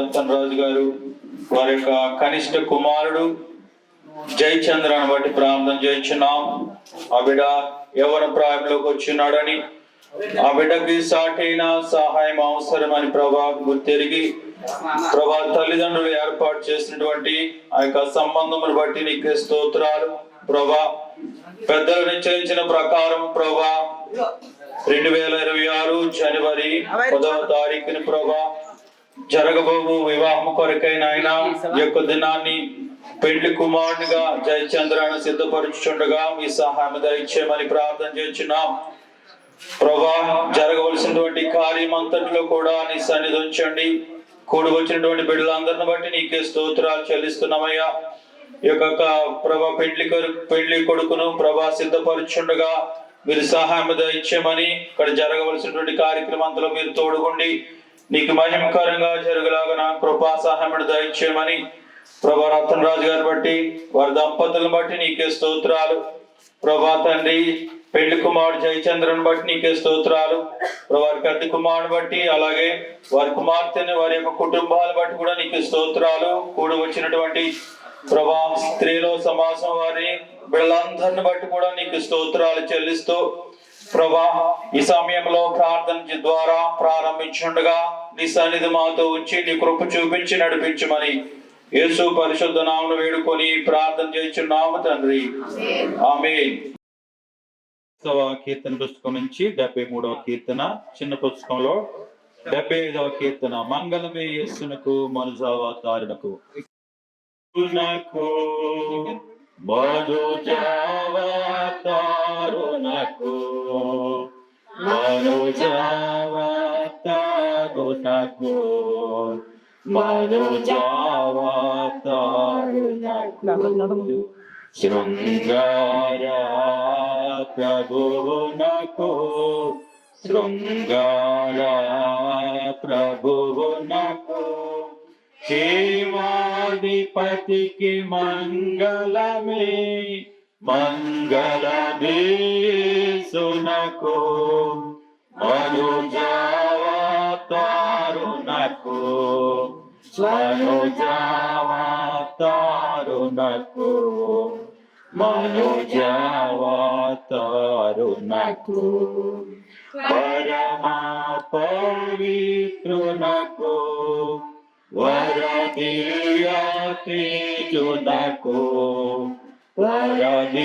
రతన్ రాజు గారు వారి యొక్క కనిష్ట కుమారుడు జయచంద్రను బట్టి ప్రార్థన చేస్తున్నాం. ఆ బిడ్డ యవ్వన ప్రాయంలోకి వచ్చినాడని, ఆ బిడ్డకి సాటైన సహాయం అవసరమని ప్రభా గుర్తెరిగి ప్రభా తల్లిదండ్రులు ఏర్పాటు చేసినటువంటి ఆ యొక్క సంబంధమును బట్టి నీకే స్తోత్రాలు ప్రభా. పెద్దలు నిశ్చయించిన ప్రకారం ప్రభా 2026 జనవరి 10వ తారీఖుని ప్రభా జరగబోవు వివాహం కొరకైన ఆయన యొక్క దినాన్ని పెళ్లి కుమారునిగా జయచంద్రను సిద్ధపరుచుండగా మీ సహాయం దయచేయమని ప్రార్థన చేస్తున్నాం ప్రభా. జరగవలసినటువంటి కార్యం అంతట్లో కూడా నీ సన్నిధి ఉంచండి. కూడి వచ్చినటువంటి బిడ్డలందరిని బట్టి నీకే స్తోత్రాలు చెల్లిస్తున్నామయ్యా. ఈ యొక్క ప్రభా పెళ్లి కొడుకును ప్రభా సిద్ధపరుచుండగా మీరు సహాయం దయచేయమని, ఇక్కడ జరగవలసినటువంటి కార్యక్రమంలో మీరు తోడుగుండి నీకు మహిమకరంగా జరుగులాగా కృపా సహాయం దయచేయమని ప్రభా రతన్ రాజు గారిని బట్టి వారి దంపతులను బట్టి నీకే స్తోత్రాలు ప్రభా. తండ్రి పెళ్లి కుమారుడు జయచంద్రను బట్టి నీకే స్తోత్రాలు వారి పెద్ద కుమారుని బట్టి, అలాగే వారి కుమార్తెని వారి యొక్క కుటుంబాలను బట్టి కూడా నీకు స్తోత్రాలు. కూడి వచ్చినటువంటి ప్రభా స్త్రీలో సమాజం వారి బిడ్డలందరిని బట్టి కూడా నీకు స్తోత్రాలు చెల్లిస్తూ ప్రభా ఈ సమయంలో ప్రార్థన ద్వారా ప్రారంభించుండగా నీ సన్నిధి మాతో ఉంచి నీ కృప చూపించి నడిపించమని యేసు పరిశుద్ధ నామమున వేడుకొని ప్రార్థన చేస్తున్నాము తండ్రి, ఆమేన్. కీర్తన పుస్తకం నుంచి 73వ కీర్తన, చిన్న పుస్తకంలో 75వ కీర్తన. మంగళమే యేసునకు మనుజావతారునకు మనుజావతారునకు మనుజావతారునకు మనుజావతారునకు శృంగార ప్రభువునకు శృంగార ప్రభువునకు క్షేమాధిపతికి మంగళమే మంగళమేసునకు మనుజావతారునకు మనుజావతారునకు మనుజావతారునకు పరమా పవిత్రునకు వరదివ్యాతేజునకు వరదివ్యాతేజునకు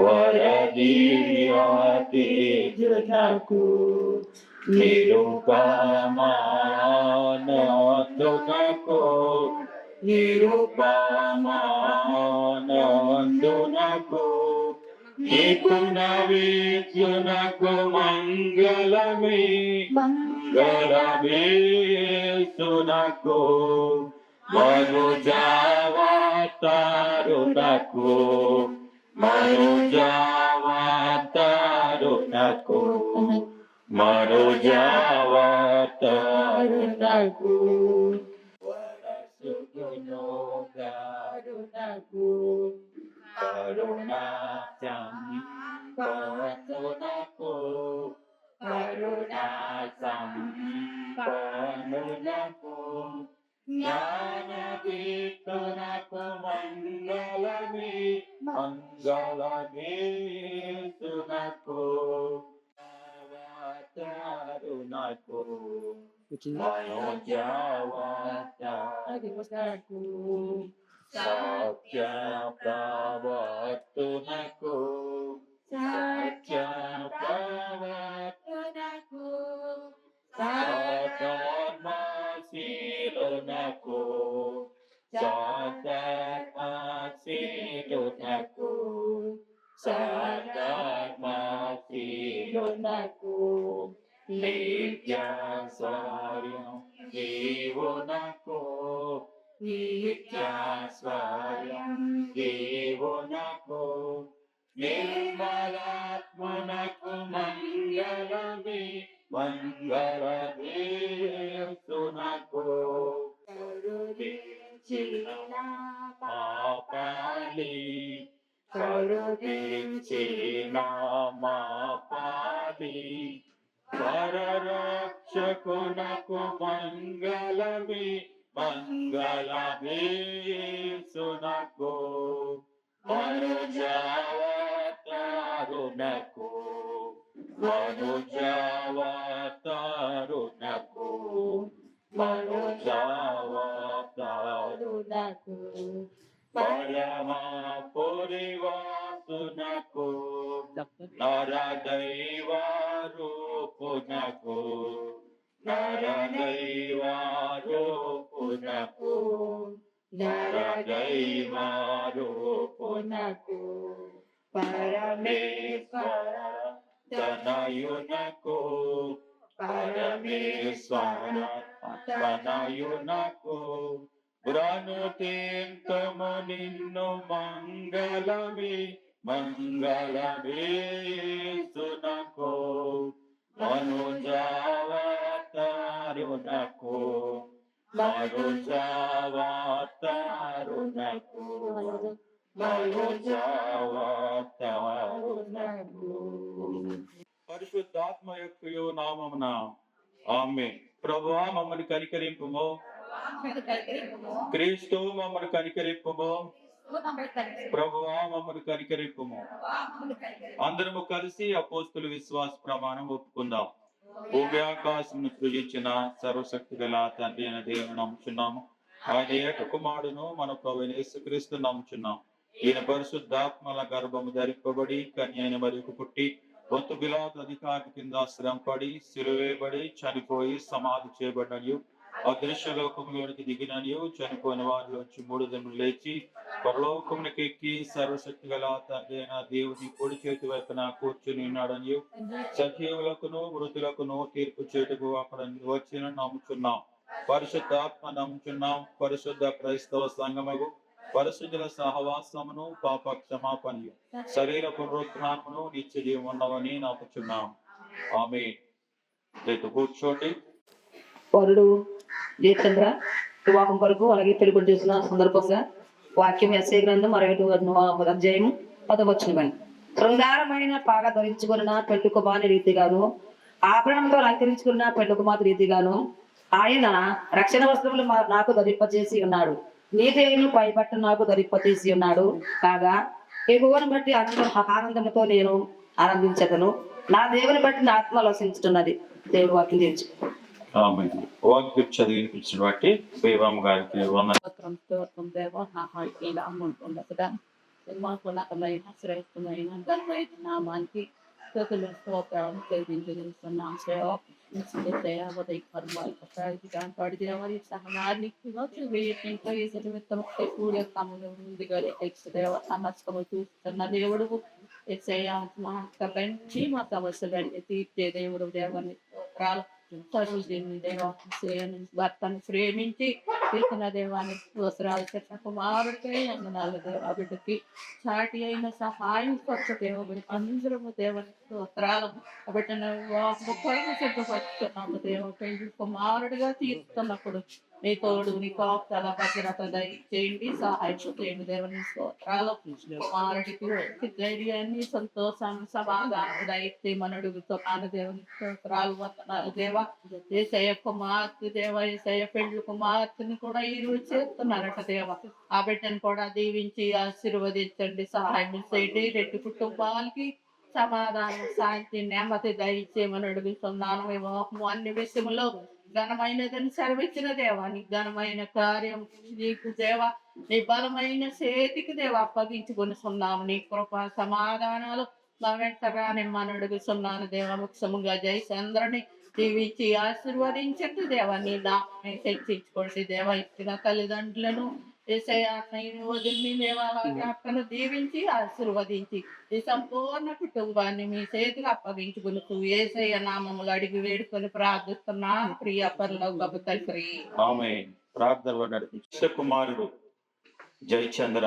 వరదివ్యాతేజునకు నిరుపమానందునకు నిరుపమానందునకు నిపుణవేద్యునకు మంగళమే మంగళమేసునకు మనుజావతారునకు మనుజావతారునకు మనుజావతారునకు వరసుగుణోగారునకు కరుణా సంపన్నునకు కరుణా సంపన్నునకు జ్ఞానదీప్తునకు మంగళమే మంగళమేసునకు అవతారునకు మనుజావతారునకు సత్య ప్రవర్తునకు సత్య ప్రవర్తునకు సతోన్మశీలునకు సతోన్మశీలునకు సతోన్మశీలునకు నిత్యస్వర్యం దేవునకు నిత్యస్వర్యం దేవునకు నిర్మలాత్మనకు మంగళమే మంగళమేసునకు కరుణించిన పాపాలి కరుణించిన మా పాపి పరరక్ష రక్షకునకు మంగళమే మంగళమే సునకు మనుజావతారునకు మనుజావతారునకు మనుజావతారునకు పరమ పురివాసునకు నరదైవారూపునకు నరదైవారూపునకు నరదైవారూపునకు పరమేశ్వర తనయునకు పరమేశ్వర తనయునకు బ్రనుతేంకము నిన్ను మంగళమే మంగళమే సునకు మనుజావతారునకు మనుజావతారునకు మనుజావతారునకు పరిశుద్ధాత్మ యొక్క నామమున ఆమేన్. ప్రభువా మమ్మల్ని కనికరింపుము, క్రీస్తు మమ్మల్ని కనికరింపుము, ప్రభువా మమ్మల్ని కనికరింపుము. అందరము కలిసి అపోస్తుల విశ్వాస ప్రమాణం ఒప్పుకుందాం. భూమి ఆకాశం సృజించిన సర్వశక్తి గల తండ్రి అయిన దేవుని నమ్ముచున్నాము. ఆయన ఏక కుమారుడును మన ప్రభువైన యేసుక్రీస్తు నమ్ముచున్నాం. ఈయన పరిశుద్ధాత్మల గర్భము ధరింపబడి కన్యైన మరియకు పుట్టి పొంతు పిలాతు అధికారి కింద శ్రమపడి సిలువేయబడి చనిపోయి సమాధి చేయబడినయు అదృశ్య లోకంలోనికి దిగినయు చనిపోయిన వారిలోంచి 3 దినములు లేచి పరలోకమునికి ఎక్కి సర్వశక్తి గల దేవుని కుడి చేతి వైపున కూర్చుని ఉన్నాడని సజీవులకును మృతులకును తీర్పు చేటుకు అక్కడ వచ్చిన నమ్ముచున్నాం. పరిశుద్ధాత్మ నమ్ముచున్నాం. పరిశుద్ధ క్రైస్తవ సంఘముకు పరిశుద్ధుల సహవాసమును పాప క్షమాపణయు శరీర పునరుత్థానమును నిత్య జీవం ఉన్నవని నమ్ముచున్నాం. ఆమేన్. కూర్చోండి. పౌరుడు జయచంద్ర వివాహం కొరకు అలాగే పెళ్లి చేసిన సందర్భంగా వాక్యం ఎస్ఐ గ్రంథం 62వ అధ్యాయం 10వ వచనం. శృంగారమైన పాగ ధరించుకున్న పెళ్లి కుమారి రీతిగాను ఆభరణంతో అలంకరించుకున్న పెళ్లి కుమార్తె రీతిగాను ఆయన రక్షణ వస్త్రములు నాకు ధరింపచేసి ఉన్నాడు. నీతిని పైబట్టు నాకు ధరింపచేసి ఉన్నాడు. కాగా ఎగువను బట్టి ఆనందంతో నేను ఆనందించదను. నా దేవుని బట్టి నా ఆత్మ ఆలోచించుతున్నది. దేవుడు వాక్యం చేయించు. వాక్యం చదివించిన బట్టి బేబమ్మ గారికి నామానికి దేవుడు మా సమస్యలు తీర్చే దేవుడు దేవాన్ని భర్తను ప్రేమించి తీర్చిన దేవాన్ని దోసరాలు చెట్ల కుమారుడికై వందనాలు. దేవ బిడ్డకి చాటి అయిన సహాయం కొత్త దేవబడి అందరము దేవని దోసరాలు బిడ్డను కొరకు సిద్ధపరుస్తున్నాము. దేవ పెళ్లి కుమారుడిగా తీరుస్తున్నప్పుడు నీ తోడు నీ కాపుదల భద్రత దయచేయండి, సహాయం చేయండి. దేవని స్తోత్రాలు. కుమారుడికి ధైర్యాన్ని సంతోషాన్ని సమాధానం దయచేయమని అడుగుతున్నాను. దేవుని స్తోత్రాలు వందనాలు. దేవ యేసయ్య కుమార్తె దేవ యేసయ్య పెళ్లి కుమార్తెని కూడా ఈరోజు చేస్తున్నారట. దేవ ఆ బిడ్డను కూడా దీవించి ఆశీర్వదించండి, సహాయం చేయండి. 2 కుటుంబాలకి సమాధానం శాంతి నెమ్మది దయచేయమని అడుగుతున్నాను. వివాహము అన్ని విషయంలో ఘనమైనదని సెలవిచ్చిన దేవా నీ ఘనమైన కార్యం నీకు దేవ నీ బలమైన చేతికి దేవ అప్పగించుకొని ఉన్నాము. నీ కృప సమాధానాలు మా వెంటగా నేను అడుగుతున్నాను. దేవ ముఖ్యముగా జయచంద్రని దీవించి ఆశీర్వదించండి. దేవ నీ నామని హెచ్చించుకోండి. దేవ ఇచ్చిన తల్లిదండ్రులను వదిలి దేవాలను దీవించి ఆశీర్వదించి ఈ సంపూర్ణ కుటుంబాన్ని మీ చేతికి అప్పగించుకుంటూ యేసయ్య నామములు అడిగి వేడుకొని ప్రార్థిస్తున్నాను. ప్రియ పరలోకపు తండ్రి. ఆమేన్. ప్రార్థనలో నడిపించే కుమారుడు జయచంద్ర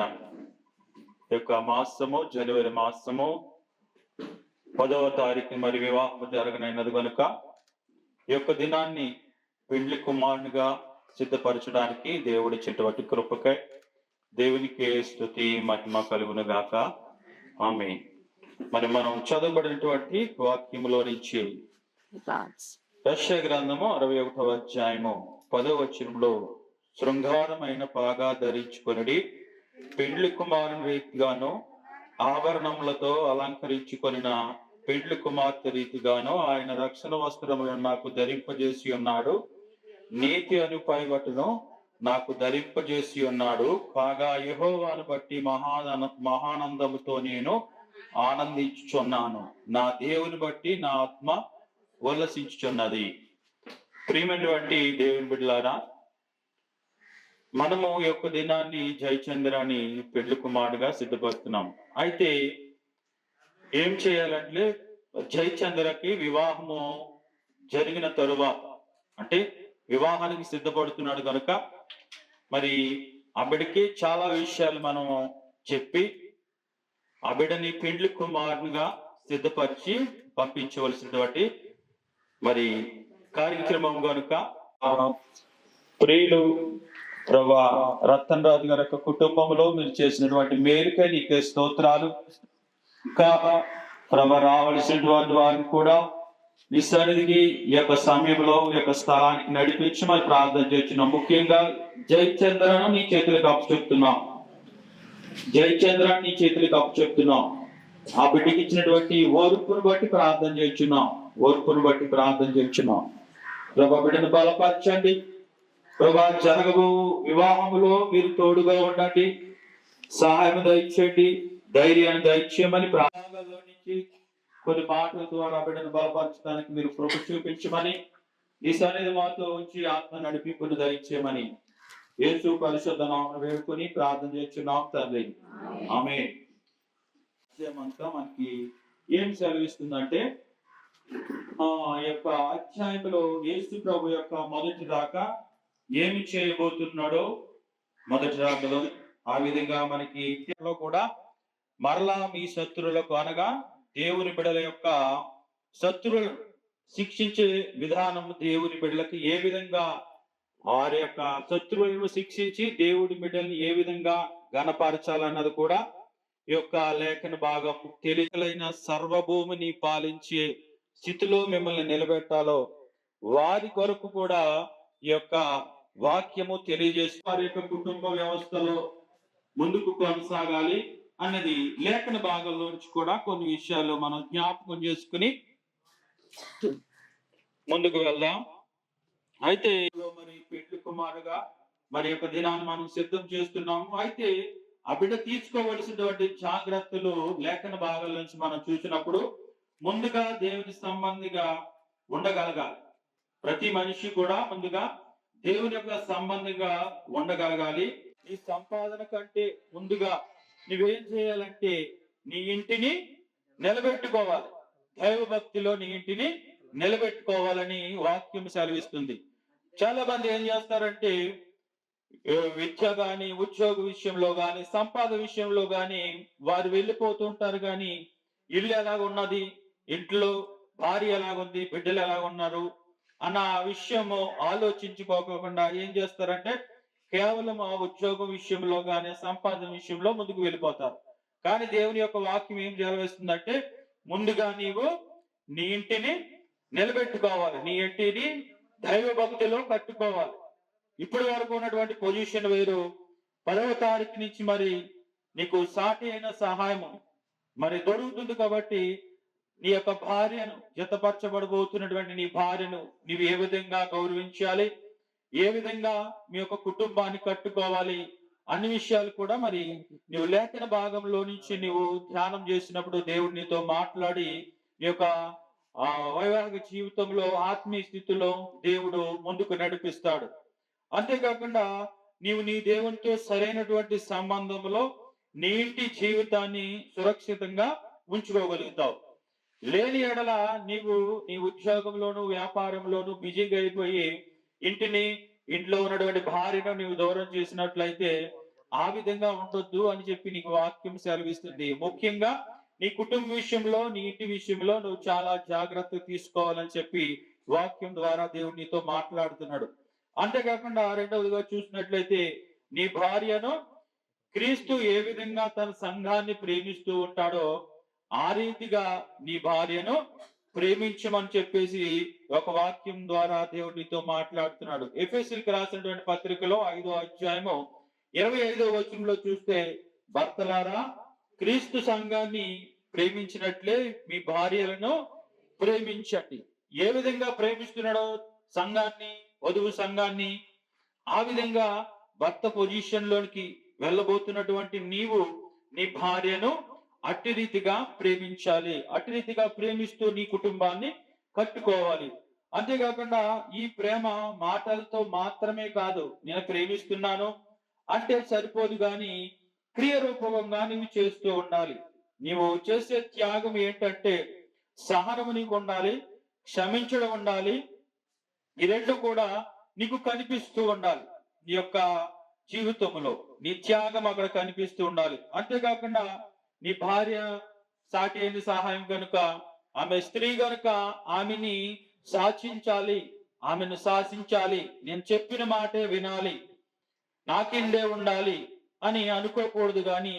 యొక్క మాసము జనవరి మాసము 10వ తారీఖు మరి వివాహం జరగనైనది కనుక ఈ యొక్క దినాన్ని పెండ్లి కుమారునిగా సిద్ధపరచడానికి దేవుడి చెట్టుబట్టి కృపకై దేవునికి స్తుతి మహిమ కలుగును గాక. ఆమేన్. మనం చదవబడినటువంటి వాక్యములో నుంచి యెషయా గ్రంథము 61వ అధ్యాయము 10వ వచనంలో శృంగారమైన పాగా ధరించుకొనిడి, పెండ్లి కుమారుని రీతిగాను ఆభరణములతో అలంకరించుకొనిన పెండ్లి కుమార్తె రీతిగాను ఆయన రక్షణ వస్త్రములను నాకు ధరింపజేసి ఉన్నాడు, నీతి అను పైబట్టును నాకు ధరింపజేసి ఉన్నాడు. కాగా యెహోవాను బట్టి మహానందముతో నేను ఆనందించుచున్నాను, నా దేవుని బట్టి నా ఆత్మ ఉల్లసించుచున్నది. ప్రియమైనటువంటి దేవుని బిడ్డలారా, మనము ఈ యొక్క దినాన్ని జయచంద్రాన్ని పెళ్లి కుమారుడుగా సిద్ధపడుతున్నాం. అయితే ఏం చేయాలంటే, జయచంద్రకి వివాహము జరిగిన తరువాత, అంటే వివాహానికి సిద్ధపడుతున్నాడు కనుక మరి ఆ బిడ్డకి చాలా విషయాలు మనం చెప్పి ఆ బిడ్డని పెండ్లి కుమారునిగా సిద్ధపరిచి పంపించవలసినటువంటి మరి కార్యక్రమం కనుక ప్రియులు ప్రభా రతన్ రాజు గారి యొక్క కుటుంబంలో మీరు చేసినటువంటి మేలుకై నీకే స్తోత్రాలు. ఇంకా ప్రభా రావలసినటువంటి వారిని కూడా ఈ సన్నిధికి ఈ యొక్క సమయంలో ఈ యొక్క స్థలానికి నడిపించి మరి ప్రార్థన చేస్తున్నాం. ముఖ్యంగా జయచంద్రను నీ చేతులకు అప్పచెప్తున్నాం, జయచంద్రాన్ని నీ చేతులకు అప్పచెప్తున్నాం. ఆ బిడ్డకి ఇచ్చినటువంటి ఓర్పును బట్టి ప్రార్థన చేస్తున్నాం, ఓర్పును బట్టి ప్రార్థన చేస్తున్నాం. ప్రభా బిడ్డను బలపరచండి ప్రభా, జరగబో వివాహములో మీరు తోడుగా ఉండండి, సహాయం దయచేయండి, ధైర్యాన్ని దయచేయమని ప్రార్థనలో నుంచి కొన్ని మాటల ద్వారా బిడ్డను బలపరచడానికి మీరు కృప చూపించమని, ఈ సన్నిధి మాతో ఉంచి ఆత్మ నడిపింపును దయచేయమని యేసు పరిశుద్ధ నామమున వేడుకొని ప్రార్థన చేస్తున్నాం తండ్రి, ఆమేన్. అంతా మనకి ఏం సెలవిస్తుందంటే, ఈ యొక్క అధ్యాయంలో యేసు ప్రభు యొక్క మొదటి దాకా ఏమి చేయబోతున్నాడో మొదటి రాకలో ఆ విధంగా మనకి కూడా మరలా మీ శత్రువులకు అనగా దేవుని బిడ్డల యొక్క శత్రువులను శిక్షించే విధానం, దేవుని బిడ్డలకి ఏ విధంగా వారి యొక్క శత్రువులను శిక్షించి దేవుడి బిడ్డల్ని ఏ విధంగా గణపరచాలన్నది కూడా ఈ యొక్క లేఖన భాగం తెలియలైన సర్వభూమిని పాలించే స్థితిలో మిమ్మల్ని నిలబెట్టాలో వారి కొరకు కూడా ఈ యొక్క వాక్యము తెలియజేసి వారి యొక్క కుటుంబ వ్యవస్థలో ముందుకు కొనసాగాలి అన్నది లేఖన భాగంలో నుంచి కూడా కొన్ని విషయాలు మనం జ్ఞాపకం చేసుకుని ముందుకు వెళ్దాం. అయితే మరి పెళ్లి కుమారుగా మరి యొక్క దినాన్ని మనం సిద్ధం చేస్తున్నాము. అయితే ఆ బిడ్డ తీసుకోవలసినటువంటి జాగ్రత్తలు లేఖన భాగాల నుంచి మనం చూసినప్పుడు ముందుగా దేవుని సంబంధిగా ఉండగలగాలి. ప్రతి మనిషి కూడా ముందుగా దేవుని యొక్క సంబంధిగా ఉండగలగాలి. నీ సంపాదన కంటే ముందుగా నువ్వేం చేయాలంటే నీ ఇంటిని నిలబెట్టుకోవాలి, దైవ భక్తిలో నీ ఇంటిని నిలబెట్టుకోవాలని వాక్యం సెలవిస్తుంది. చాలా మంది ఏం చేస్తారంటే విద్య గాని, ఉద్యోగ విషయంలో గాని, సంపాదన విషయంలో గాని వారు వెళ్ళిపోతుంటారు, కానీ ఇల్లు ఎలాగున్నది, ఇంట్లో భార్య ఎలాగుంది, బిడ్డలు ఎలాగున్నారు అన్న విషయము ఆలోచించుకోకుండా ఏం చేస్తారంటే కేవలం ఆ ఉద్యోగం విషయంలో గాని, సంపాదన విషయంలో ముందుకు వెళ్ళిపోతారు. కానీ దేవుని యొక్క వాక్యం ఏం జరవేస్తుందంటే, ముందుగా నీవు నీ ఇంటిని నిలబెట్టుకోవాలి, నీ ఇంటిని దైవ భక్తిలో కట్టుకోవాలి. ఇప్పటి వరకు ఉన్నటువంటి పొజిషన్ వేరు. 10వ తారీఖు నుంచి మరి నీకు సాటి అయిన సహాయము మరి దొరుకుతుంది. కాబట్టి నీ యొక్క భార్యను, జతపరచబడబోతున్నటువంటి నీ భార్యను నీవు ఏ విధంగా గౌరవించాలి, ఏ విధంగా మీ యొక్క కుటుంబాన్ని కట్టుకోవాలి అన్ని విషయాలు కూడా మరి నువ్వు లేఖన భాగంలో నుంచి నువ్వు ధ్యానం చేసినప్పుడు దేవుడు నీతో మాట్లాడి నీ యొక్క వైవాహిక జీవితంలో, ఆత్మీయ స్థితిలో దేవుడు ముందుకు నడిపిస్తాడు. అంతేకాకుండా నీవు నీ దేవునితో సరైనటువంటి సంబంధంలో నీ ఇంటి జీవితాన్ని సురక్షితంగా ఉంచుకోగలుగుతావు. లేని ఎడల నీవు నీ ఉద్యోగంలోను, వ్యాపారంలోను బిజీగా అయిపోయి ఇంట్లో ఉన్నటువంటి భార్యను నీవు దూరం చేసినట్లయితే ఆ విధంగా ఉండొద్దు అని చెప్పి నీకు వాక్యం సెలవిస్తుంది. ముఖ్యంగా నీ కుటుంబ విషయంలో, నీ ఇంటి విషయంలో నువ్వు చాలా జాగ్రత్త తీసుకోవాలని చెప్పి వాక్యం ద్వారా దేవుడు నీతో మాట్లాడుతున్నాడు. అంతేకాకుండా రెండవదిగా చూసినట్లయితే నీ భార్యను క్రీస్తు ఏ విధంగా తన సంఘాన్ని ప్రేమిస్తూ ఉంటాడో ఆ రీతిగా నీ భార్యను ప్రేమించమని చెప్పేసి ఒక వాక్యం ద్వారా దేవుడితో మాట్లాడుతున్నాడు. ఎఫెసీయులకు రాసినటువంటి పత్రికలో 5వ అధ్యాయము 25వ వచనంలో చూస్తే, భర్తలారా క్రీస్తు సంఘాన్ని ప్రేమించినట్లే మీ భార్యలను ప్రేమించండి. ఏ విధంగా ప్రేమిస్తున్నాడో సంఘాన్ని, వధువు సంఘాన్ని, ఆ విధంగా భర్త పొజిషన్ లోనికి వెళ్ళబోతున్నటువంటి నీవు నీ భార్యను అట్టి రీతిగా ప్రేమించాలి. అట్టి రీతిగా ప్రేమిస్తూ నీ కుటుంబాన్ని కట్టుకోవాలి. అంతేకాకుండా ఈ ప్రేమ మాటలతో మాత్రమే కాదు, నేను ప్రేమిస్తున్నాను అంటే సరిపోదు, గాని క్రియరూపంగా నీవు చేస్తూ ఉండాలి. నీవు చేసే త్యాగం ఏంటంటే సహనము నీకు ఉండాలి, క్షమించడం ఉండాలి. ఈ రెండు కూడా నీకు కనిపిస్తూ ఉండాలి. నీ యొక్క జీవితంలో నీ త్యాగం అక్కడ కనిపిస్తూ ఉండాలి. అంతేకాకుండా నీ భార్య సాటి అయిన సహాయం కనుక, ఆమె స్త్రీ కనుక ఆమెని శాసించాలి, ఆమెను శాసించాలి. నేను చెప్పిన మాటే వినాలి, నాకిండే ఉండాలి అని అనుకోకూడదు. గాని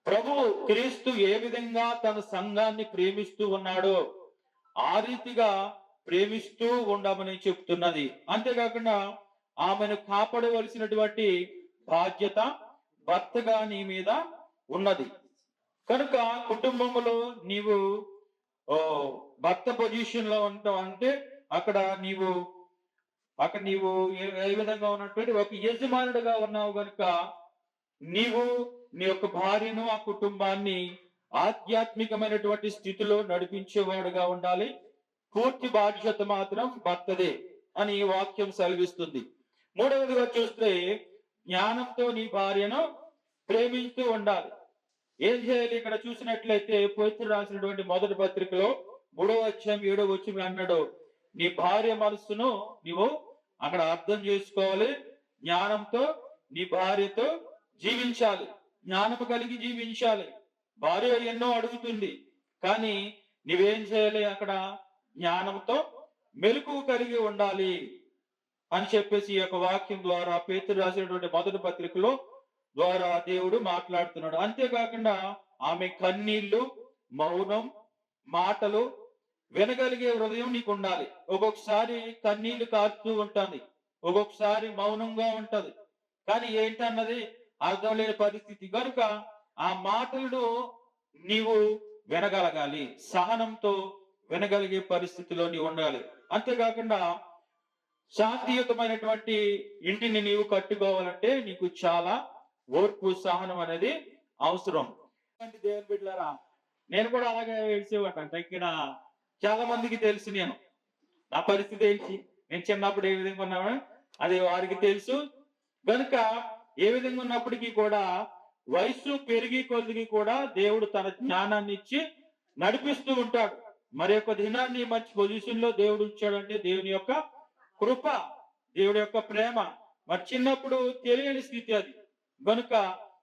ప్రభువు క్రీస్తు ఏ విధంగా తన సంఘాన్ని ప్రేమిస్తూ ఉన్నాడో ఆ రీతిగా ప్రేమిస్తూ ఉండమని చెప్తున్నది. అంతేకాకుండా ఆమెను కాపాడవలసినటువంటి బాధ్యత భర్తగా నీ మీద ఉన్నది. కనుక కుటుంబంలో నీవు భర్త పొజిషన్ లో ఉంటావు అంటే అక్కడ నీవు ఏ విధంగా ఉన్నటువంటి ఒక యజమానుడిగా ఉన్నావు కనుక నీవు నీ యొక్క భార్యను, ఆ కుటుంబాన్ని ఆధ్యాత్మికమైనటువంటి స్థితిలో నడిపించేవాడుగా ఉండాలి. పూర్తి బాధ్యత మాత్రం భర్తదే అని ఈ వాక్యం సెలవిస్తుంది. మూడవదిగా చూస్తే, జ్ఞానంతో నీ భార్యను ప్రేమిస్తూ ఉండాలి. ఏం చేయాలి? ఇక్కడ చూసినట్లయితే పేతురు రాసినటువంటి మొదటి పత్రికలో 3వ అధ్యాయం 7వ వచనం అన్నాడు, నీ భార్య మనస్సును నీవు అక్కడ అర్థం చేసుకోవాలి. జ్ఞానంతో నీ భార్యతో జీవించాలి, జ్ఞానము కలిగి జీవించాలి. భార్య ఎన్నో అడుగుతుంది, కానీ నువ్వేం చేయాలి? అక్కడ జ్ఞానంతో మెలకువ కలిగి ఉండాలి అని చెప్పేసి ఈ యొక్క వాక్యం ద్వారా పేతురు రాసినటువంటి మొదటి పత్రికలో ద్వారా దేవుడు మాట్లాడుతున్నాడు. అంతేకాకుండా ఆమె కన్నీళ్లు, మౌనం, మాటలు వినగలిగే హృదయం నీకు ఉండాలి. ఒక్కొక్కసారి కన్నీళ్లు కారుతూ ఉంటుంది, ఒక్కొక్కసారి మౌనంగా ఉంటది, కానీ ఏంటన్నది అర్థం లేని పరిస్థితి. కనుక ఆ మాటలను నీవు వినగలగాలి, సహనంతో వినగలిగే పరిస్థితిలో నీవు ఉండాలి. అంతేకాకుండా శాంతియుతమైనటువంటి ఇంటిని నీవు కట్టుకోవాలంటే నీకు చాలా ఓర్పు, సహనం అనేది అవసరం. దేవుని బిడ్డలారా, నేను కూడా అలాగే ఏడ్చేవాట. ఇక్కడ చాలా మందికి తెలుసు నా పరిస్థితి ఏంటి, నేను చిన్నప్పుడు ఏ విధంగా ఉన్నాను అది వారికి తెలుసు. కనుక ఏ విధంగా ఉన్నప్పటికీ కూడా వయస్సు పెరిగి కొద్దికి కూడా దేవుడు తన జ్ఞానాన్ని ఇచ్చి నడిపిస్తూ ఉంటాడు. మరి యొక్క దినాన్ని మంచి పొజిషన్ లో దేవుడు ఉంచాడంటే దేవుని యొక్క కృప, దేవుడి యొక్క ప్రేమ. మరి చిన్నప్పుడు తెలియని స్థితి అది. కనుక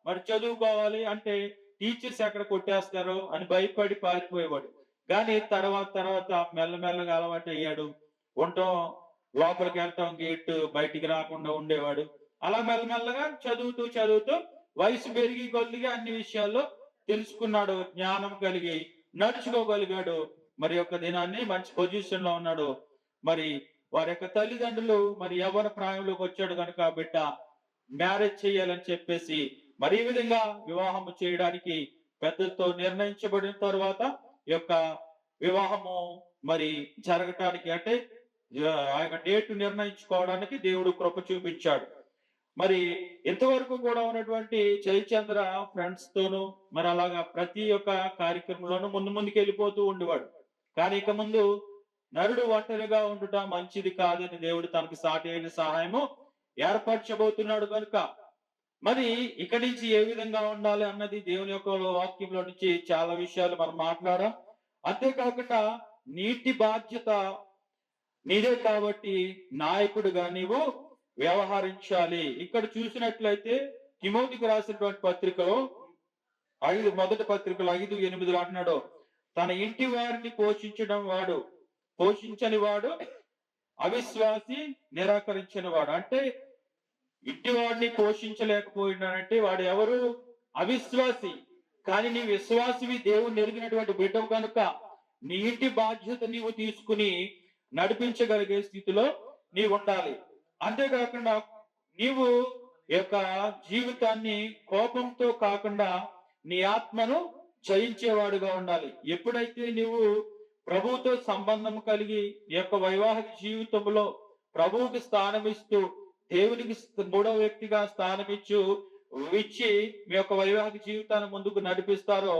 మరి చదువుకోవాలి అంటే టీచర్స్ ఎక్కడ కొట్టేస్తారో అని భయపడి పారిపోయేవాడు. కానీ తర్వాత మెల్లమెల్లగా అలవాటు అయ్యాడు. ఉండటం, లోపలికి వెళ్ళటం, గేట్ బయటికి రాకుండా ఉండేవాడు. అలా మెల్లమెల్లగా చదువుతూ వయసు పెరిగి కొద్దిగా అన్ని విషయాల్లో తెలుసుకున్నాడు, జ్ఞానం కలిగి నడుచుకోగలిగాడు. మరి యొక్క దినాన్ని మంచి పొజిషన్ లో ఉన్నాడు. మరి వారి యొక్క తల్లిదండ్రులు మరి యవ్వన ప్రాయంలోకి వచ్చాడు కనుక బిడ్డ మ్యారేజ్ చేయాలని చెప్పేసి మరి ఈ విధంగా వివాహము చేయడానికి పెద్దలతో నిర్ణయించబడిన తర్వాత యొక్క వివాహము మరి జరగటానికి అంటే ఆ యొక్క డేట్ నిర్ణయించుకోవడానికి దేవుడు కృప చూపించాడు. మరి ఇంతవరకు కూడా ఉన్నటువంటి జయచంద్ర ఫ్రెండ్స్ తోనూ మరి అలాగా ప్రతి ఒక్క కార్యక్రమంలోనూ ముందుకు వెళ్ళిపోతూ ఉండేవాడు. కానీ ఇక ముందు నరుడు ఒంటరిగా ఉండుట మంచిది కాదని దేవుడు తనకు సాటి అయిన సహాయము ఏర్పరచబోతున్నాడు. కనుక మరి ఇక్కడి నుంచి ఏ విధంగా ఉండాలి అన్నది దేవుని యొక్క వాక్యంలో నుంచి చాలా విషయాలు మనం మాట్లాడాం. అంతేకాకుండా నీటి బాధ్యత నీదే కాబట్టి నాయకుడిగా నీవు వ్యవహరించాలి. ఇక్కడ చూసినట్లయితే తిమోతికి రాసినటువంటి పత్రికలో మొదటి పత్రికలో 5:8 అంటున్నాడు, తన ఇంటి వారిని పోషించని వాడు అవిశ్వాసి, నిరాకరించిన వాడు. అంటే ఇంటి వాడిని పోషించలేకపోయినాడంటే వాడు ఎవరు? అవిశ్వాసి. కానీ నీ విశ్వాసివి, దేవుని ఎరిగినటువంటి బిడ్డవు కనుక నీ ఇంటి బాధ్యత నీవు తీసుకుని నడిపించగలిగే స్థితిలో నీవు ఉండాలి. అంతేకాకుండా నీవు యొక్క జీవితాన్ని కోపంతో కాకుండా నీ ఆత్మను జయించేవాడుగా ఉండాలి. ఎప్పుడైతే నీవు ప్రభువుతో సంబంధం కలిగి ఈ యొక్క వైవాహిక జీవితంలో ప్రభువుకి స్థానం ఇస్తూ దేవునికి మూడవ వ్యక్తిగా స్థానం ఇచ్చి మీ యొక్క వైవాహిక జీవితాన్ని ముందుకు నడిపిస్తారో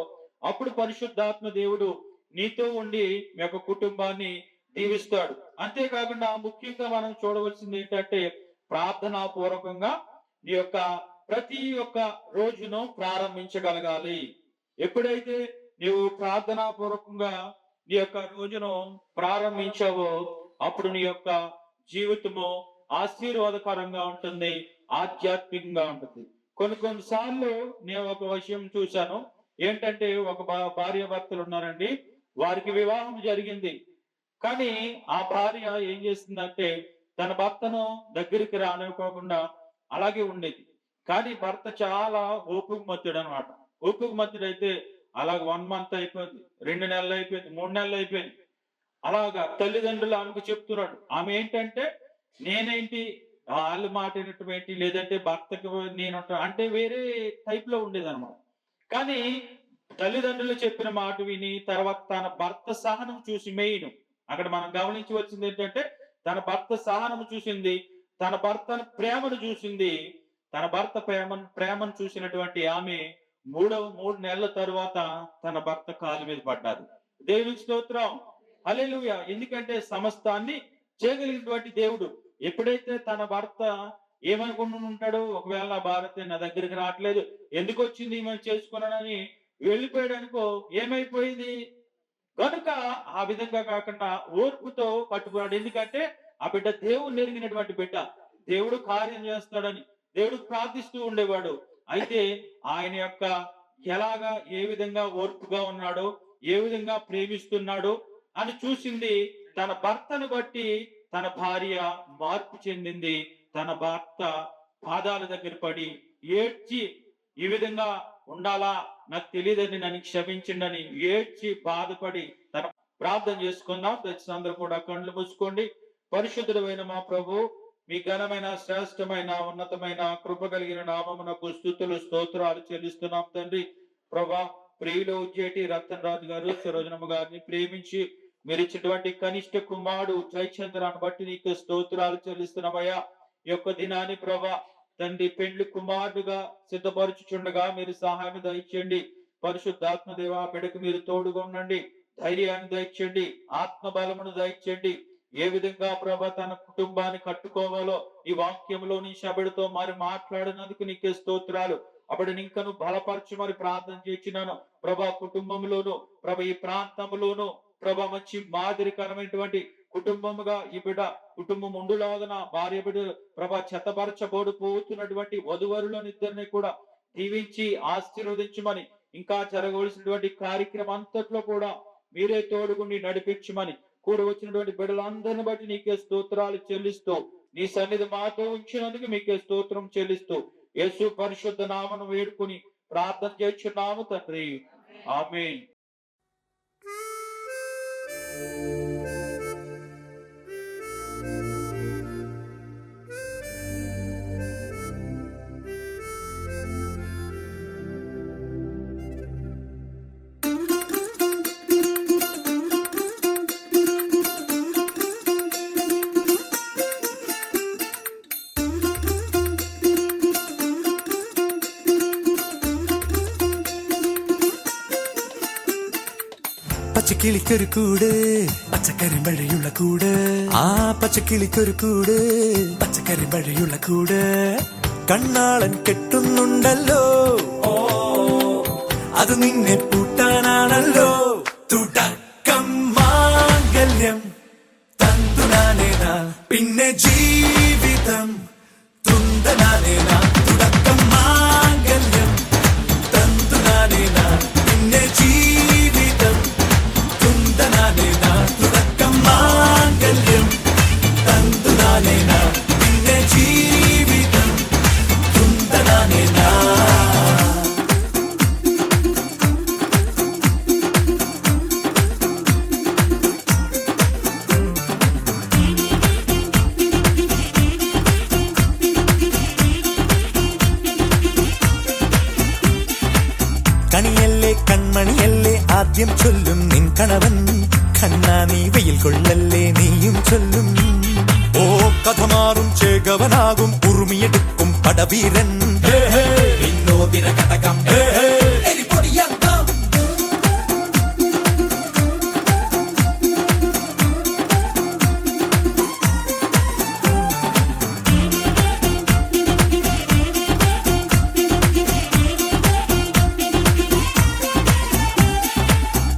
అప్పుడు పరిశుద్ధాత్మ దేవుడు నీతో ఉండి మీ యొక్క కుటుంబాన్ని దీవిస్తాడు. అంతేకాకుండా ముఖ్యంగా మనం చూడవలసింది ఏంటంటే ప్రార్థనా పూర్వకంగా నీ యొక్క ప్రతి ఒక్క రోజును ప్రారంభించగలగాలి. ఎప్పుడైతే నీవు ప్రార్థనా పూర్వకంగా నీ యొక్క రోజును ప్రారంభించావో అప్పుడు నీ యొక్క జీవితము ఆశీర్వాదకరంగా ఉంటుంది, ఆధ్యాత్మికంగా ఉంటుంది. కొన్నిసార్లు నేను ఒక విషయం చూశాను. ఏంటంటే ఒక భార్య భర్తలు ఉన్నారండి, వారికి వివాహం జరిగింది. కానీ ఆ భార్య ఏం చేసిందంటే తన భర్తను దగ్గరికి రానివ్వకుండా అలాగే ఉండేది. కానీ భర్త చాలా ఓపికమత్తుడు అనమాట. ఓపికమత్తుడైతే అలాగ 1 month అయిపోయింది, 2 నెలలు అయిపోయింది, 3 నెలలు అయిపోయింది. అలాగా తల్లిదండ్రులు ఆమెకు చెప్తున్నాడు. ఆమె ఏంటంటే నేనేంటి వాళ్ళు మాట వినటమేంటి, లేదంటే భర్తకు నేను అంటే వేరే టైప్ లో ఉండేది అనమాట. కానీ తల్లిదండ్రులు చెప్పిన మాట విని తర్వాత తన భర్త సహనం చూసి, మెయిన్ అక్కడ మనం గమనించవలసింది ఏంటంటే తన భర్త సహనం చూసింది, తన భర్త ప్రేమను చూసింది. తన భర్త ప్రేమను చూసినటువంటి ఆమె 3 నెలల తరువాత తన భర్త కాలు మీద పడ్డారు. దేవునికి స్తోత్రం, హల్లెలూయా. ఎందుకంటే సమస్తాన్ని చేయగలిగినటువంటి దేవుడు. ఎప్పుడైతే తన భర్త ఏమనుకుంటూ ఉంటాడు, ఒకవేళ నా భార్య నా దగ్గరికి రావట్లేదు, ఎందుకు వచ్చింది మనం చేసుకున్నానని వెళ్ళిపోయాడనుకో, ఏమైపోయింది కనుక ఆ విధంగా కాకుండా ఓర్పుతో పట్టుకున్నాడు. ఎందుకంటే ఆ బిడ్డ దేవుడు నెరిగినటువంటి బిడ్డ, దేవుడు కార్యం చేస్తాడని దేవుడు ప్రార్థిస్తూ ఉండేవాడు. అయితే ఆయన యొక్క ఎలాగా ఏ విధంగా ఓర్పుగా ఉన్నాడో, ఏ విధంగా ప్రేమిస్తున్నాడో అని చూసింది. తన భర్తను బట్టి తన భార్య మార్పు చెందింది. తన భర్త పాదాల దగ్గర పడి ఏడ్చి, ఈ విధంగా ఉండాలా నాకు తెలియదని నన్ను క్షమించిండని ఏడ్చి బాధపడి తన ప్రార్థన చేసుకుందాం. అందరూ కూడా కళ్ళు మూసుకోండి. పరిశుద్ధుడైన మా ప్రభు, మీ ఘనమైన శ్రేష్టమైన ఉన్నతమైన కృప కలిగిన నామమునకు స్తుతులు స్తోత్రాలు చెల్లిస్తున్నాం తండ్రి. ప్రభా, ప్రియులు జేటి రతన్ రాజు గారు సరోజనమ్మ గారిని ప్రేమించి మీరు ఇచ్చినటువంటి కనిష్ట కుమారుడు జయచంద్రాన్ని బట్టి నీకు స్తోత్రాలు చెల్లిస్తున్నామయ్యా. ఈ యొక్క దినాన్ని ప్రభా తండ్రి పెండ్లి కుమారుడుగా సిద్ధపరచుచుండగా మీరు సహాయం దయచేయండి. పరిశుద్ధాత్మ దేవ బిడ్డకు మీరు తోడుగా ఉండండి, ధైర్యాన్ని దయచేయండి, ఆత్మ బలమును దయచేయండి. ఏ విధంగా ప్రభా తన కుటుంబాన్ని కట్టుకోవాలో ఈ వాక్యంలో నీ శబడితో మరి మాట్లాడినందుకు నీకే స్తోత్రాలు. అప్పుడు ఇంకను బలపరచు మరి ప్రార్థన చేసినాను ప్రభా. కుటుంబంలోను ప్రభా ఈ ప్రాంతంలోను ప్రభా మంచి మాదిరికరమైనటువంటి కుటుంబముగా ఈ బిడ్డ కుటుంబం ఉండులాగన భార్య బిడ్డ ప్రభా చెత్తపరచబడిపోతున్నటువంటి వధువరులను ఇద్దరిని కూడా దీవించి ఆశీర్వదించమని, ఇంకా జరగవలసినటువంటి కార్యక్రమం అంతట్లో కూడా మీరే తోడుగుండి నడిపించమని, కూడి వచ్చినటువంటి బిడ్డలందరిని బట్టి నీకే స్తోత్రాలు చెల్లిస్తూ, నీ సన్నిధి మాతో ఉంచినందుకు మీకే స్తోత్రం చెల్లిస్తూ యేసు పరిశుద్ధ నామను వేడుకుని ప్రార్థన చేస్తున్నాము తండ్రి, ఆమేన్. പച്ചക്കിളിക്കൊരു കൂട് പച്ചക്കറി മഴയുള്ള കൂട്, ആ പച്ചക്കിളിക്കൊരു കൂട് പച്ചക്കറി മഴയുള്ള കൂട്. കണ്ണാളൻ കെട്ടുന്നുണ്ടല്ലോ, അത് നിന്നെ പൂട്ടാനാണല്ലോ. തുടക്കം മാംഗല്യം തന്തുനാനേന, പിന്നെ ജീവിതം തുന്തനാനേന. തുടക്കം മാംഗല്യം തന്തുനാനേന, പിന്നെ ജീവിതം തുന്തനാനേന. തുടക്കം മാംഗല്യം തന്തുനാനേന, പിന്നെ ജീവിതം തുന്തനാനേന. ആദ്യം ചൊല്ലും നിൻ കണവൻ കണ്ണാ നീ വെയിൽ കൊള്ളല്ലേ നീയും ചൊല്ലും ഓ കഥ മാറും ചേകവനാകും ഉറുമിയെടുക്കും പടവീരൻ വിനോദിന കടകം എരിപൊടിയന്തം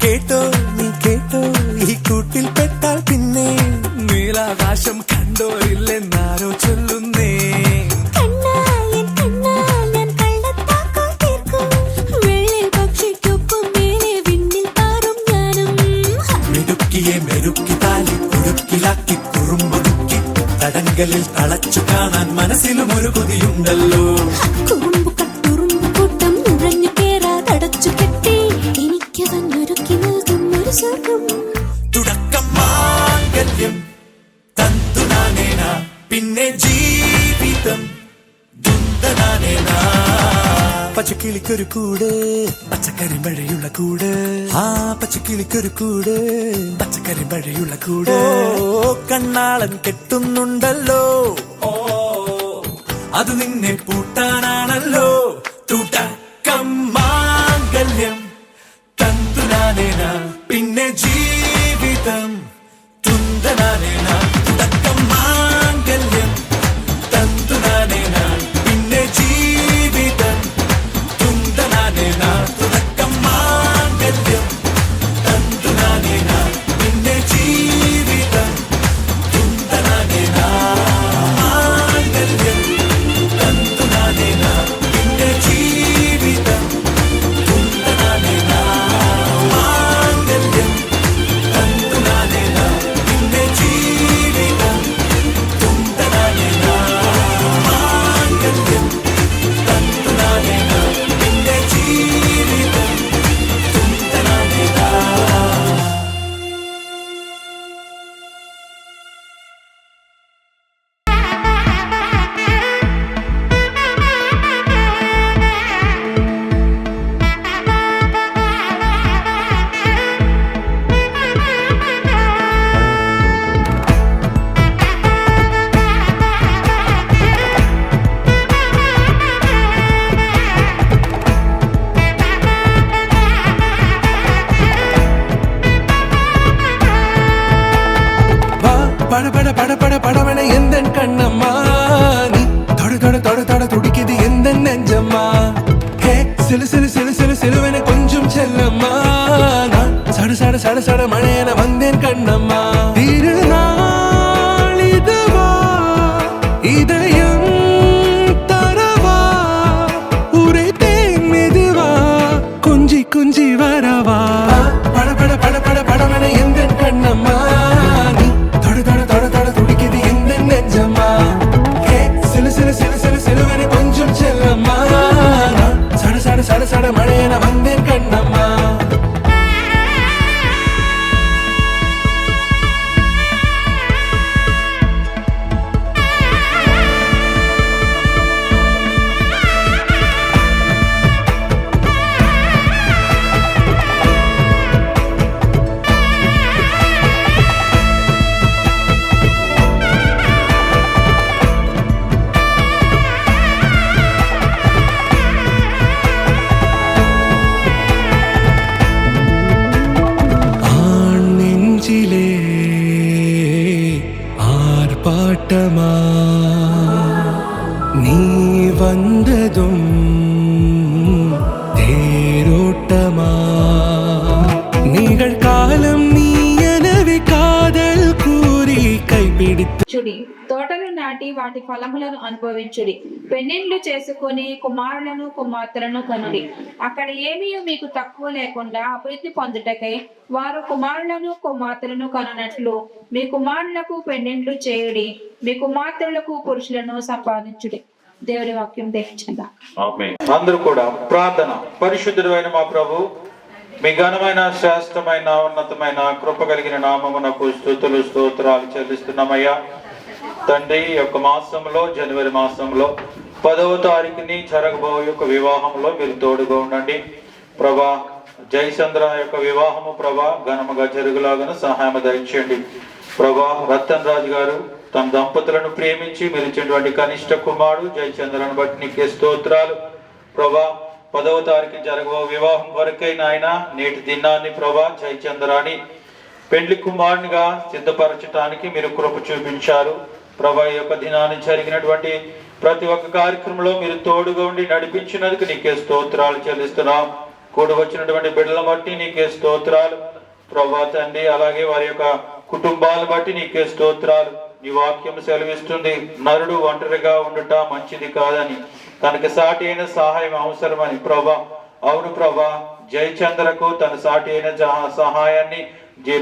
കേട്ടോ നീ കേട്ടോ ഈ കൂട്ടിൽ പെട്ടാൽ പിന്നെ നീലാകാശം കണ്ടോരില്ലെന്നാരോ ചൊല്ലുന്നേ മെരുക്കിയെ മെരുക്കി താലി കുരുക്കിലാക്കി കുറുമ്പൊടുക്കി തടങ്കലിൽ തളച്ചു കാണാൻ മനസ്സിലും ഒരു കൊതിയുണ്ടല്ലോ തുടക്കം മാംഗല്യം തന്തുനാനേന പിന്നെ ജീവിതം ദുന്തനാനേന പച്ചക്കിളിക്കൊരു കൂട് പച്ചക്കറി മഴയുള്ള കൂട് ആ പച്ചക്കിളിക്കൊരു കൂട് പച്ചക്കറി മഴയുള്ള കൂട് കണ്ണാളൻ കെട്ടുന്നുണ്ടല്ലോ ഓ അത് നിന്നെ പൂട്ടാനാണല്ലോ തുടക്കം മാംഗല്യം തന്തുനാനേന പിന്നെ ജീവിതം തുന്തനാനേന തുടക്കം മാംഗല്യം തന്തുനാനേന പിന്നെ ജീവിതം തുന്തനാനേന തുടക്കം മാംഗല്യം തന്തുനാനേന പിന്നെ ജീവിതം തുന്തനാനേന മാംഗല്യം തന്തുനാനേന പിന്നെ ജീവിതം തുന്തനാനേന മാംഗല്യം തന്തുനാനേന പിന്നെ ജീവിതം തുന്തനാനേന മാംഗല്യം തന്തുനാനേന പിന്നെ ജീവിതം തുന്തനാനേന. பட பட பட பட படவன எந்த கண்ணம்மா நீ தொட தொட தொட தொட துடிக்குது எந்த நெஞ்சம்மா ஹே சிலு சிலு சிலு சிலு சிலுவன கொஞ்சம் செல்லம்மா நான் சட சட சட சட மழையன வந்தேன் கண்ணம்மா திருநாள் இதுவா இதயம் தரவா உரைத்தேன் மெதுவா கொஞ்சி கொஞ்சி வரவா பட பட பட பட படவன எந்த கண்ணம்மா நீ தொட தொட தொட தொட துடிக்குது எந்த நெஞ்சம்மா ஹே சிலு சிலு சிலு சிலு சிலுவன கொஞ்சம் செல்லம்மா நான் சட சட சட சட மழையன வந்தேன் கண்ணம்மா ஆண் நெஞ்சிலே ஆர்ப்பாட்டமா நீ வந்ததும் தேரோட்டமா நிகழ்காலம் நீ எனவே காதல் கூறி கைப்பிடித்து చుడి తోటలు నాటి వాటి ఫలములను అనుభవించుడి పెన్నెండ్లు చేసుకొని కుమారులను కుమార్తెలను కనుడి అక్కడ ఏమీ మీకు తక్కువ లేకుండా అభివృద్ధి పొందుటకై వారు కుమారులను కుమార్తెలను కనునట్లు మీ కుమారులకు పెన్నెండ్లు చేయుడి మీ కుమార్తెలకు పురుషులను సంపాదించుడి. దేవుడి వాక్యం దేవించండి. ఆమేన్. అందరూ కూడా ప్రార్థన. పరిశుద్ధుడైన మా ప్రభు, మీ ఘనమైన శ్రేష్టమైన ఉన్నతమైన కృప కలిగిన నామమునకు స్తుతులు స్తోత్రాలు చెల్లిస్తున్నామయ్యా. తండ్రి, ఈ యొక్క మాసంలో జనవరి మాసంలో 10వ తారీఖుని జరగబోయే యొక్క వివాహంలో మీరు తోడుగా ఉండండి ప్రభా. జయచంద్ర యొక్క వివాహము ప్రభా ఘనముగా జరుగులాగన సహాయం దయచేయండి ప్రభా. రతన్ రాజు గారు తమ దంపతులను ప్రేమించి మీరు ఇచ్చినటువంటి కనిష్ట కుమారుడు జయచంద్రను బట్టి నీకే స్తోత్రాలు ప్రభా. 10వ తారీఖు జరగబో వివాహం వరకై నాయన నేటి దినాన్ని ప్రభా జయచంద్రాన్ని పెండ్లి కుమారునిగా సిద్ధపరచడానికి మీరు కృప చూపించారు ప్రభా. ఈ యొక్క దినాన్ని జరిగినటువంటి ప్రతి ఒక్క కార్యక్రమంలో మీరు తోడుగా ఉండి నడిపించినందుకు నీకే స్తోత్రాలు చెల్లిస్తున్నాం. కూడి వచ్చినటువంటి బిడ్డల బట్టి నీకే స్తోత్రాలు ప్రభా తండ్రి. అలాగే వారి యొక్క కుటుంబాలను బట్టి నీకే స్తోత్రాలు. నీ వాక్యం సెలవిస్తుంది, నరుడు ఒంటరిగా ఉండుట మంచిది కాదని, తనకి సాటి అయిన సహాయం అవసరమని ప్రభా. అవును ప్రభా, జయచంద్రకు తన సాటి అయిన సహాయాన్ని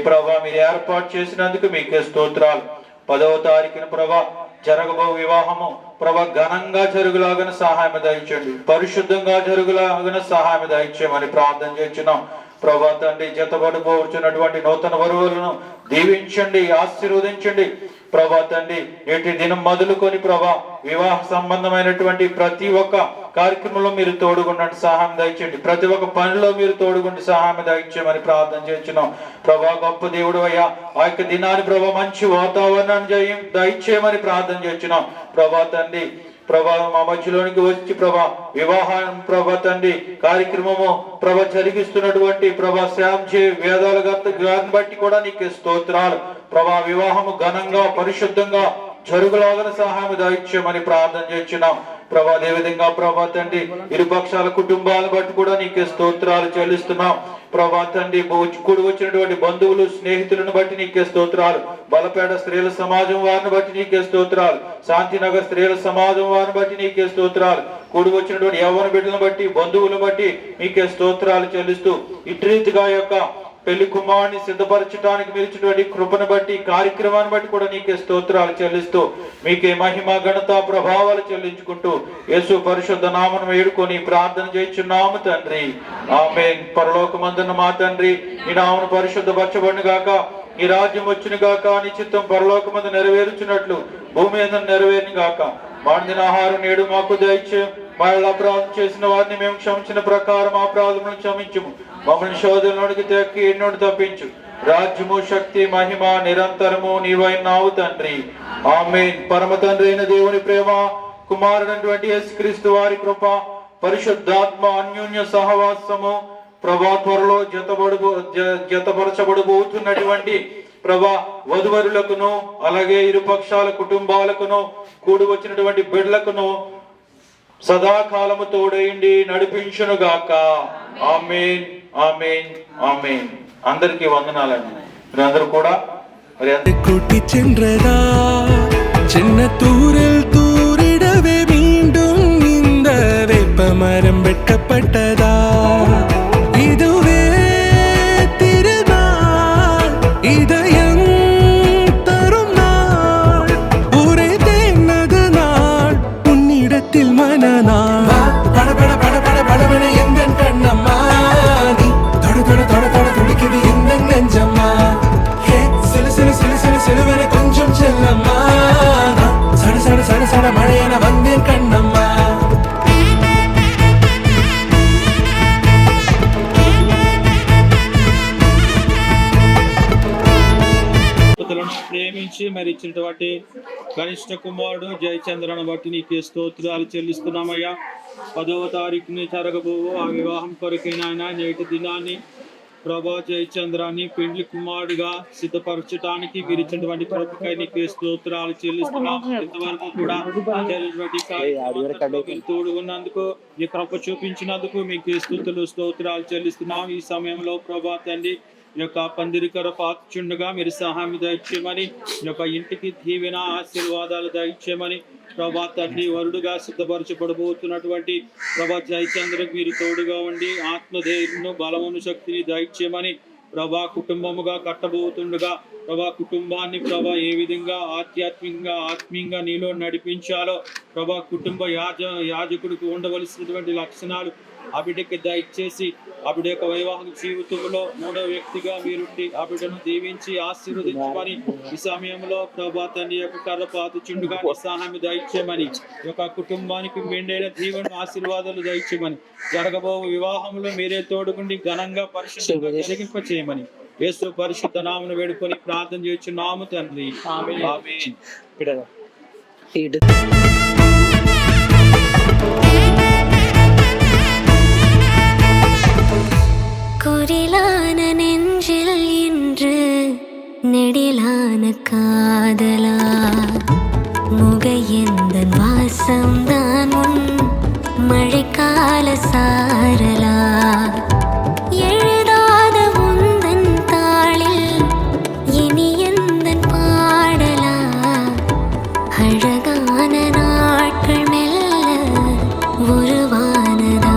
ప్రభా మీరు ఏర్పాటు చేసినందుకు మీకే స్తోత్రాలు. 10వ తారీఖున ప్రభా జరగబో వివాహము ప్రభా ఘనంగా జరుగులాగన సహాయం దయచేయండి, పరిశుద్ధంగా జరుగులాగన సహాయం దయచేయమని ప్రార్థన చేస్తున్నాం ప్రభా తండ్రి. జతబడిపోవచ్చున్నటువంటి నూతన వరువులను దీవించండి, ఆశీర్వదించండి ప్రభా తండ్రి. నేటి దినం మొదలుకొని ప్రభా వివాహ సంబంధమైనటువంటి ప్రతి ఒక్క కార్యక్రమంలో మీరు తోడుగుండండి, సహాయం దయచేయండి. ప్రతి ఒక్క పనిలో మీరు తోడుగుండి సహాయం దయచేయమని ప్రార్థన చేస్తున్నాం ప్రభా. గొప్ప దేవుడు అయ్యా, ఆ యొక్క దినాన్ని ప్రభా మంచి వాతావరణాన్ని దయచేయమని ప్రార్థన చేస్తున్నాం ప్రభా తండ్రి. ప్రభా మా మధ్యలోనికి వచ్చి ప్రభా వివాహం ప్రభా తండ్రి కార్యక్రమము ప్రభా జరిగిస్తున్నటువంటి ప్రభా శ్యామ్జీ వేదాల గారిని బట్టి కూడా నీకు స్తోత్రాలు ప్రభా. వివాహము ఘనంగా పరిశుద్ధంగా జరుగులాగన సహాయం దయచేయమని ప్రార్థన చేస్తున్నాం ప్రభా. అదేవిధంగా ప్రభా తండ్రి ఇరుపక్షాల కుటుంబాలను బట్టి కూడా నీకే స్తోత్రాలు చెల్లిస్తున్నాం ప్రభా తండ్రి. కూడి వచ్చినటువంటి బంధువులు స్నేహితులను బట్టి నీకే స్తోత్రాలు. బలపేట స్త్రీల సమాజం వారిని బట్టి నీకే స్తోత్రాలు. శాంతినగర్ స్త్రీల సమాజం వారిని బట్టి నీకే స్తోత్రాలు. కూడి వచ్చినటువంటి యవ్వన బిడ్డలను బట్టి బంధువులను బట్టి నీకే స్తోత్రాలు చెల్లిస్తూ ఇటు రీతిగా యొక్క పెళ్లి కుమారుని సిద్ధపరచడానికి మీరు ఇచ్చినటువంటి కృపను బట్టి కార్యక్రమాన్ని బట్టి కూడా నీకే స్తోత్రాలు చెల్లిస్తూ మీకే మహిమ ఘనత ప్రభావాలు చెల్లించుకుంటూ యేసు పరిశుద్ధ నామను వేడుకొని ప్రార్థన చేస్తున్నాము తండ్రి, ఆమేన్. పరలోకమందున్న మా తండ్రి, నీ నామను పరిశుద్ధపరచబడును గాక, నీ రాజ్యం వచ్చును గాక, నీ చిత్తం పరలోకమందు నెరవేర్చున్నట్లు భూమి మీద నెరవేరును గాక. మాందిన ఆహారం నేడు మాకు దయచేయం, మా అపరాధం చేసిన వారిని మేము క్షమించిన ప్రకారం అపరాధములను క్షమించుము, మమ్మల్ని శోధనలోనికి తెక్కి ఎన్నోడు తప్పించు. రాజ్యము శక్తి మహిమ నిరంతరము నీవైనావు తండ్రి, ఆమేన్. పరమ తండ్రి అయిన దేవుని ప్రేమ, కుమారుడైనటువంటి యేసుక్రీస్తు వారి కృప, పరిశుద్ధాత్మ అన్యోన్య సహవాసము ప్రభా త్వరలో జతపరచబడబోతున్నటువంటి ప్రభా వధువరులకును అలాగే ఇరుపక్షాల కుటుంబాలకును కూడి వచ్చినటువంటి బిడ్డలకును సదాకాలము తోడైండి నడిపించును గాక. ఆమేన్, ఆమేన్, ఆమేన్. అందరికీ వందనాలండి. మీరందరూ కూడా మరి கூட்டி சென்றதா சின்ன தூரல் தூரிடவே மீண்டும் இந்த வேப்பமரம் வெட்டப்பட்டதா, இதுவே திருநாள் இதயம் தரும் நாள், ஒரே தேனது நாள் உன்னிடத்தில் மனநாள். பட பட பட பட படவன எந்தன் கண்ணம்மா, நீ தொட தொட தொட தொட துடிக்குது எந்தன் நெஞ்சம்மா, செலுவன கொஞ்சம் செல்லம்மா, சட சட சட சட மழையன வந்தேன் கண்ணம்மா. ప్రేమించి మరి ఇచ్చినటువంటి కనిష్ట కుమారుడు జయచంద్రను బట్టి నీకే స్తోత్రాలు చెల్లిస్తున్నామయ్యా. 10వ తారీఖుని జరగబో ఆ వివాహం కొరకైనా నేటి దినాన్ని ప్రభా జయచంద్రాన్ని పెండ్లి కుమారుడిగా సిద్ధపరచడానికి విరిచినటువంటి కృపకై నీకే స్తోత్రాలు చెల్లిస్తున్నాం. ఇంతవరకు కూడా తోడు ఉన్నందుకు ఈ కృప చూపించినందుకు మీకు స్తుతులు స్తోత్రాలు చెల్లిస్తున్నాం. ఈ సమయంలో ప్రభా తండ్రి ఈ యొక్క పందిరికర పాత్రుండగా మీరు సహాయం దయచేయమని, ఈ యొక్క ఇంటికి దీవెన ఆశీర్వాదాలు దయచేయమని ప్రభా తండ్రి. వరుడుగా సిద్ధపరచబడబోతున్నటువంటి ప్రభా జయచంద్రకు మీరు తోడుగా ఉండి ఆత్మధైర్యను బలమును శక్తిని దయచేయమని ప్రభా. కుటుంబముగా కట్టబోతుండగా ప్రభా కుటుంబాన్ని ప్రభా ఏ విధంగా ఆధ్యాత్మికంగా ఆత్మీయంగా నీలో నడిపించాలో ప్రభా కుటుంబ యాజకుడికి ఉండవలసినటువంటి లక్షణాలు ఆ బిడ్డకి దయచేసి ఆ బిడ్డ యొక్క వైవాహిక జీవితంలో మూడవ వ్యక్తిగా మీరుండి ఆ బిడ్డను దీవించి ఆశీర్వదించమని ఈ సమయంలో ప్రభా తండ్రి యొక్క కర్రపాత చుండుగా సహాయం దయచేయమని ఈ యొక్క కుటుంబానికి మెండైన దీవెన ఆశీర్వాదాలు దయచేయమని జరగబో వివాహంలో మీరే తోడుగుండి ఘనంగా పరిశుద్ధంగా జరిగింప చేయమని యేసు పరిశుద్ధ నామమున వేడుకొని ప్రార్థన చేయుచున్నాము తండ్రి ఆమేన్. ఆమేన్. குரிலான நெஞ்சில் இன்று நெடிலான காதலா முகையெந்தன் வாசம்தான் உன் மழைக்கால சாரலா எழுதாத உந்தன் தாளில் இனி எந்தன் பாடலா அழகான நாட்கள் மெல்ல உருவானதா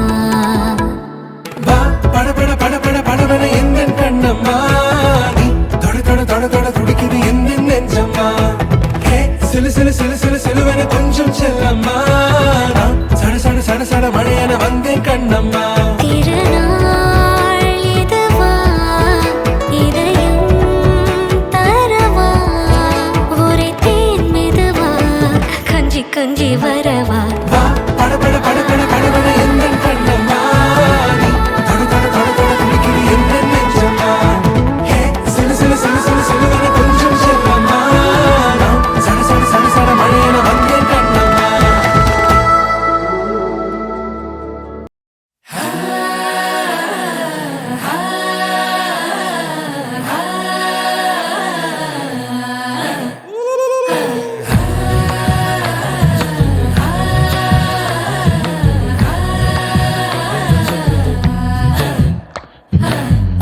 வா பட பட பட பட படவன எந்தன் கண்ணம்மா நீ தொட தொட தொட தொட துடிக்குது எந்தன் நெஞ்சம்மா ஹே சிலு சிலு சிலு சிலு சிலுவன கொஞ்சம் செல்லம்மா நான் சட சட சட சட மழையன வந்தேன் கண்ணம்மா திருநாள் இதுவா இதயம் தரவா உரைத்தேன் மெதுவா கஞ்சி கஞ்சி வரவா வா பட பட பட பட படவன எந்தன் கண்ணம்மா நீ தொட தொட தொட தொட துடிக்குது எந்தன் நெஞ்சம்மா ஹே சிலு சிலு சிலு சிலு சிலுவன கொஞ்சம் செல்லம்மா நான் சட சட சட சட மழையன வந்தேன் கண்ணம்மா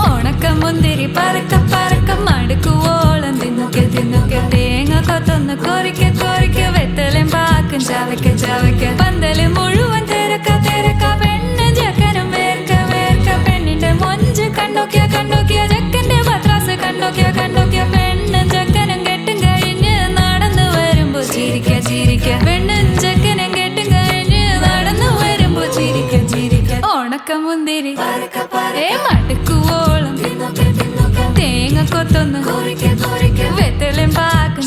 ഉണക്ക മുന്തിരി പറക്ക പറക്ക മടുക്കു ഓളം തിന്നുക്കെ തിന്നുക്കെ തേങ്ങ കൊത്തൊന്ന് കൊറിക്ക കൊറിക്ക വെത്തലും പാക്കും ചവയ്ക്ക ചവയ്ക്ക പന്തല് മുഴുവൻ തിരക്ക തിരക്ക പെണ്ണ് ജക്കനും വേർക്ക വേർക്ക പെണ്ണിന്റെ മൊഞ്ച് കണ്ടോക്കിയ കണ്ടോക്കിയ ജക്കന്റെ പത്രാസ് കണ്ടോക്കിയ കണ്ടോക്കിയ പെണ്ണും ജക്കനും കെട്ടും കഴിഞ്ഞ് നടന്നു വരുമ്പോ ചിരിക്ക ചിരിക്ക പെണ്ണും ജക്കനും കെട്ടും കഴിഞ്ഞ് നടന്നു വരുമ്പോ ചിരിക്ക ചിരിക്ക ഉണക്ക മുന്തിരി ഏ മടുക്കുവോളം തേങ്ങ കൊത്തൊന്ന് വെത്തലും പാക്കും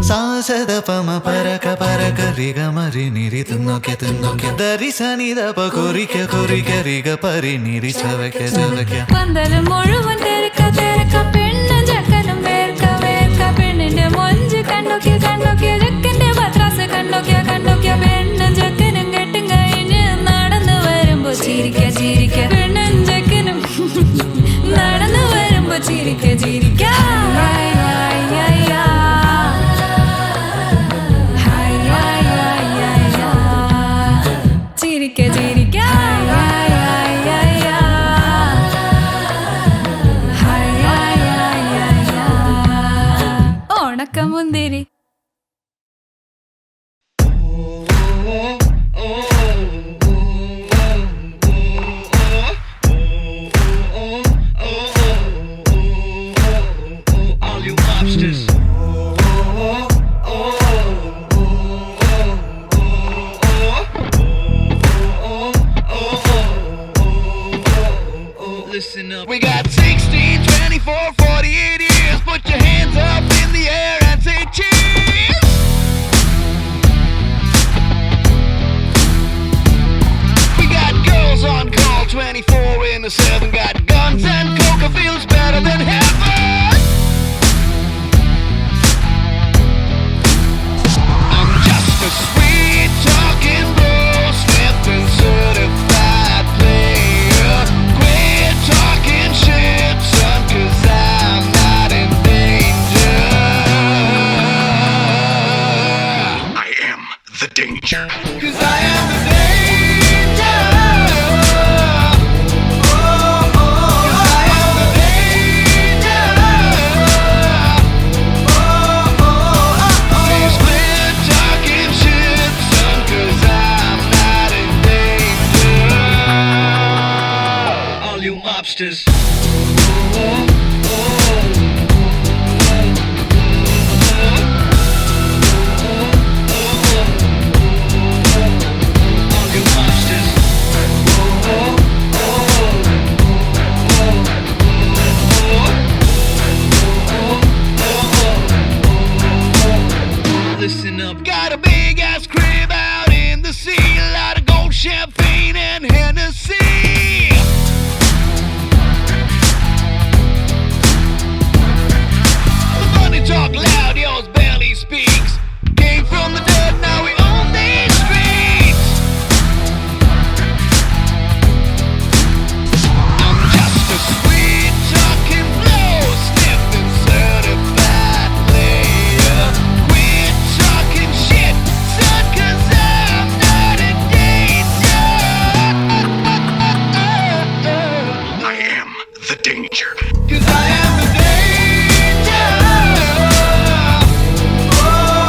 సాసద పమ పరక పరక రిగ మరి నిరి తున్నొకె తున్నొకె దరి సని దప కొరిక కొరిక రిగ పరి నిరి చవకె చవకె പന്തല് മുഴുവൻ തിരക്ക തിരക്ക പെണ്ണും ജക്കനും വേർക്ക വേർക്ക പെണ്ണിന്റെ മൊഞ്ച് കണ്ടോക്കിയ കണ്ടോക്കിയ ജക്കന്റെ പത്രാസ് കണ്ടോക്കിയ കണ്ടോക്കിയ പെണ്ണും ജക്കനും കെട്ടും കഴിഞ്ഞ് നടന്നു വരുമ്പോ ചിരിക്ക ചിരിക്ക പെണ്ണും ജക്കനും നടന്നു വരുമ്പോ ചിരിക്ക ചിരിക്ക hi hi hi hi. Hi hi hi hi hi. ചിരിക്ക ചിരിക്ക hi hi hi hi hi. Hi hi hi hi hi. ഉണക്ക മുന്തിരി all you lobsters. Listen up. We got 16, 24, 48 years. Put your hands up in the air and say cheers. We got girls on call 24/7. Got guns and coca feels better than heaven. I'm just a sweet talking bro, Smith and certified player. Quit talking shit, son, 'cause I'm not in danger. I am the danger. 'Cause I am the danger. Oh, oh, mobsters. Fucking mobsters. Listen up, got a big ass crib out in the sea, a lot of gold champagne and Hennessy. The money talk loud, yours barely speaks. Came from the dirt, now we own these streets. I'm just a sweet talking blow, sniffing certified player. Quit talking shit, son, 'cause I'm not in danger. I am the danger. 'Cause I am